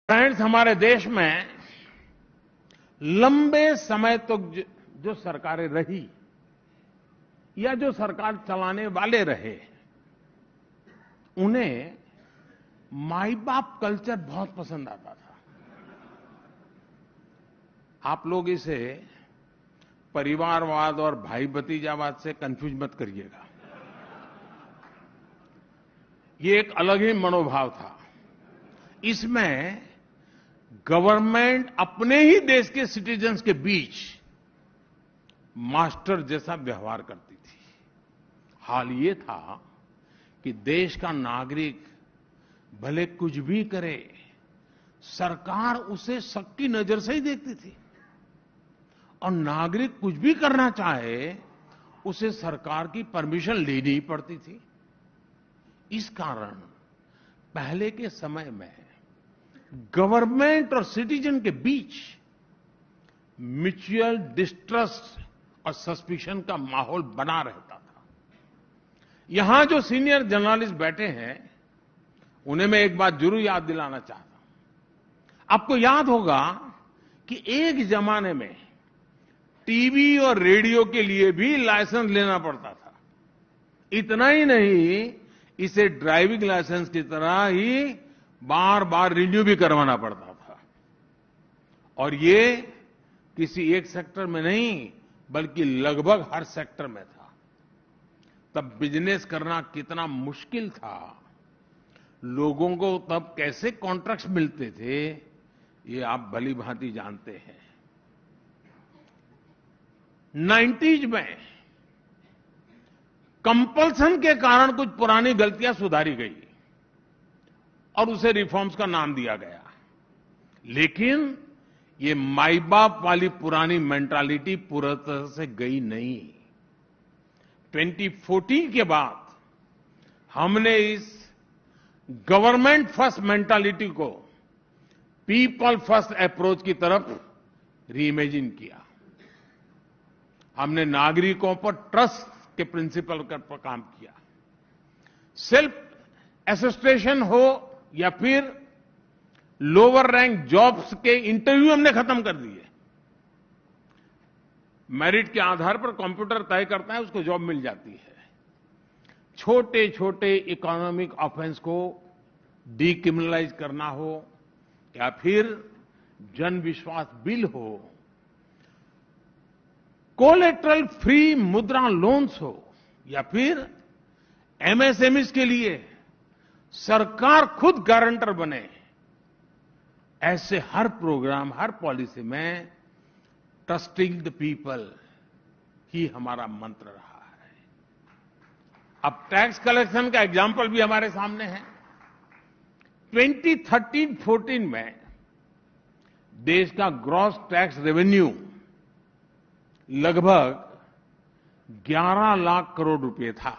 Friends, हमारे देश में लंबे समय तक जो सरकारें रही या जो सरकार चलाने वाले रहे, उन्हें माई बाप कल्चर बहुत पसंद आता था। आप लोग इसे परिवारवाद और भाई भतीजावाद से कंफ्यूज मत करिएगा। ये एक अलग ही मनोभाव था। इसमें गवर्नमेंट अपने ही देश के सिटीजन्स के बीच मास्टर जैसा व्यवहार करती थी। हाल ये था कि देश का नागरिक भले कुछ भी करे, सरकार उसे शक की नजर से ही देखती थी, और नागरिक कुछ भी करना चाहे उसे सरकार की परमिशन लेनी ही पड़ती थी। इस कारण पहले के समय में गवर्नमेंट और सिटीजन के बीच म्यूचुअल डिस्ट्रस्ट और सस्पिशन का माहौल बना रहता था। यहां जो सीनियर जर्नलिस्ट बैठे हैं, उन्हें मैं एक बात जरूर याद दिलाना चाहता हूं। आपको याद होगा कि एक जमाने में टीवी और रेडियो के लिए भी लाइसेंस लेना पड़ता था। इतना ही नहीं, इसे ड्राइविंग लाइसेंस की तरह ही बार बार रिन्यू भी करवाना पड़ता था। और ये किसी एक सेक्टर में नहीं, बल्कि लगभग हर सेक्टर में था। तब बिजनेस करना कितना मुश्किल था, लोगों को तब कैसे कॉन्ट्रैक्ट्स मिलते थे, ये आप भली भांति जानते हैं। 90s में कंपल्सन के कारण कुछ पुरानी गलतियां सुधारी गई और उसे रिफॉर्म्स का नाम दिया गया। लेकिन ये माई बाप वाली पुरानी मेंटालिटी पूरी तरह से गई नहीं। 2014 के बाद हमने इस गवर्नमेंट फर्स्ट मेंटालिटी को पीपल फर्स्ट अप्रोच की तरफ रीइमेजिन किया। हमने नागरिकों पर ट्रस्ट के प्रिंसिपल पर काम किया। सेल्फ एसिस्टेशन हो या फिर लोअर रैंक जॉब्स के इंटरव्यू हमने खत्म कर दिए। मेरिट के आधार पर कंप्यूटर तय करता है, उसको जॉब मिल जाती है। छोटे छोटे इकोनॉमिक ऑफेंस को डीक्रिमिनलाइज करना हो या फिर जन विश्वास बिल हो, कोलेटरल फ्री मुद्रा लोन्स हो या फिर एमएसएमईज के लिए सरकार खुद गारंटर बने, ऐसे हर प्रोग्राम, हर पॉलिसी में ट्रस्टिंग द पीपल ही हमारा मंत्र रहा है। अब टैक्स कलेक्शन का एग्जाम्पल भी हमारे सामने है। 2013-14 में देश का ग्रॉस टैक्स रेवेन्यू लगभग 11 लाख करोड़ रुपए था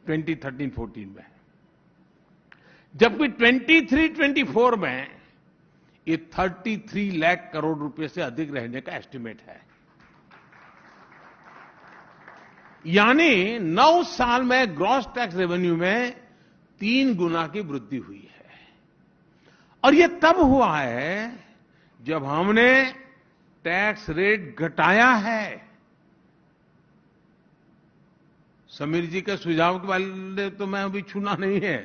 2013-14 में, जबकि 23-24 में ये 33 लाख करोड़ रुपए से अधिक रहने का एस्टीमेट है। यानी 9 साल में ग्रॉस टैक्स रेवेन्यू में 3 गुना की वृद्धि हुई है। और ये तब हुआ है जब हमने टैक्स रेट घटाया है। समीर जी के सुझाव के वाले तो मैं अभी छूना नहीं है,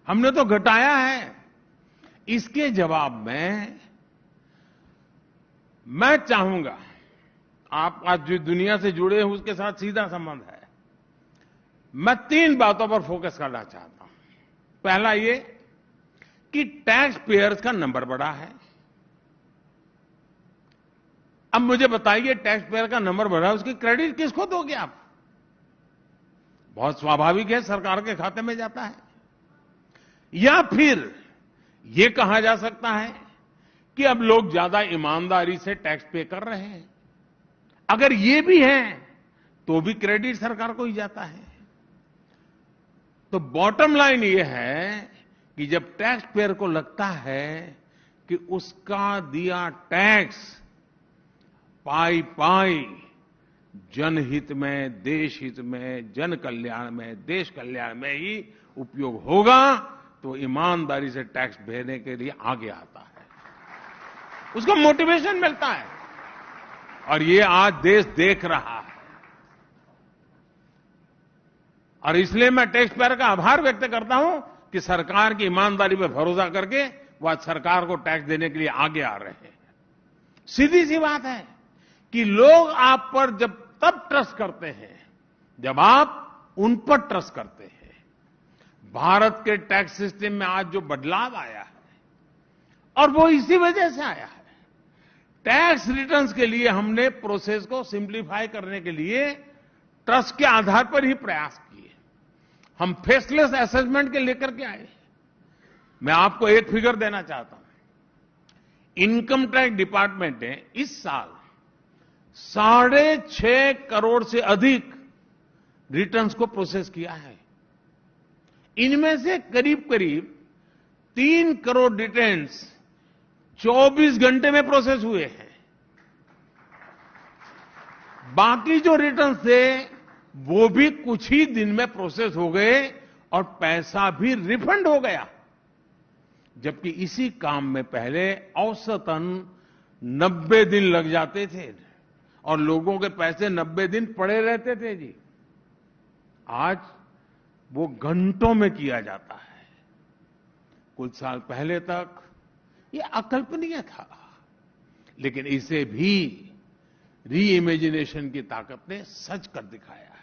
हमने तो घटाया है। इसके जवाब में मैं चाहूंगा, आप आज जो दुनिया से जुड़े हैं उसके साथ सीधा संबंध है, मैं 3 बातों पर फोकस करना चाहता हूं। पहला ये कि टैक्स पेयर्स का नंबर बढ़ा है। अब मुझे बताइए, टैक्स पेयर का नंबर बढ़ा, उसकी क्रेडिट किसको दोगे आप? बहुत स्वाभाविक है, सरकार के खाते में जाता है। या फिर यह कहा जा सकता है कि अब लोग ज्यादा ईमानदारी से टैक्स पे कर रहे हैं। अगर ये भी है तो भी क्रेडिट सरकार को ही जाता है। तो बॉटम लाइन ये है कि जब टैक्स पेयर को लगता है कि उसका दिया टैक्स पाई पाई जनहित में, देश हित में, जन कल्याण में, देश कल्याण में ही उपयोग होगा, तो ईमानदारी से टैक्स भरने के लिए आगे आता है, उसको मोटिवेशन मिलता है। और ये आज देश देख रहा है, और इसलिए मैं टैक्स पेयर का आभार व्यक्त करता हूं कि सरकार की ईमानदारी पर भरोसा करके वो आज सरकार को टैक्स देने के लिए आगे आ रहे हैं। सीधी सी बात है कि लोग आप पर जब तब ट्रस्ट करते हैं जब आप उन पर ट्रस्ट करते हैं। भारत के टैक्स सिस्टम में आज जो बदलाव आया है, और वो इसी वजह से आया है। टैक्स रिटर्न्स के लिए हमने प्रोसेस को सिंप्लीफाई करने के लिए ट्रस्ट के आधार पर ही प्रयास किए। हम फेसलेस असेसमेंट के लेकर के आए। मैं आपको एक फिगर देना चाहता हूं। इनकम टैक्स डिपार्टमेंट ने इस साल 6.5 करोड़ से अधिक रिटर्न्स को प्रोसेस किया है। इनमें से करीब करीब 3 करोड़ रिटर्न्स 24 घंटे में प्रोसेस हुए हैं। बाकी जो रिटर्न्स थे वो भी कुछ ही दिन में प्रोसेस हो गए और पैसा भी रिफंड हो गया। जबकि इसी काम में पहले औसतन 90 दिन लग जाते थे और लोगों के पैसे 90 दिन पड़े रहते थे जी। आज वो घंटों में किया जाता है। कुछ साल पहले तक ये अकल्पनीय था, लेकिन इसे भी री इमेजिनेशन की ताकत ने सच कर दिखाया है।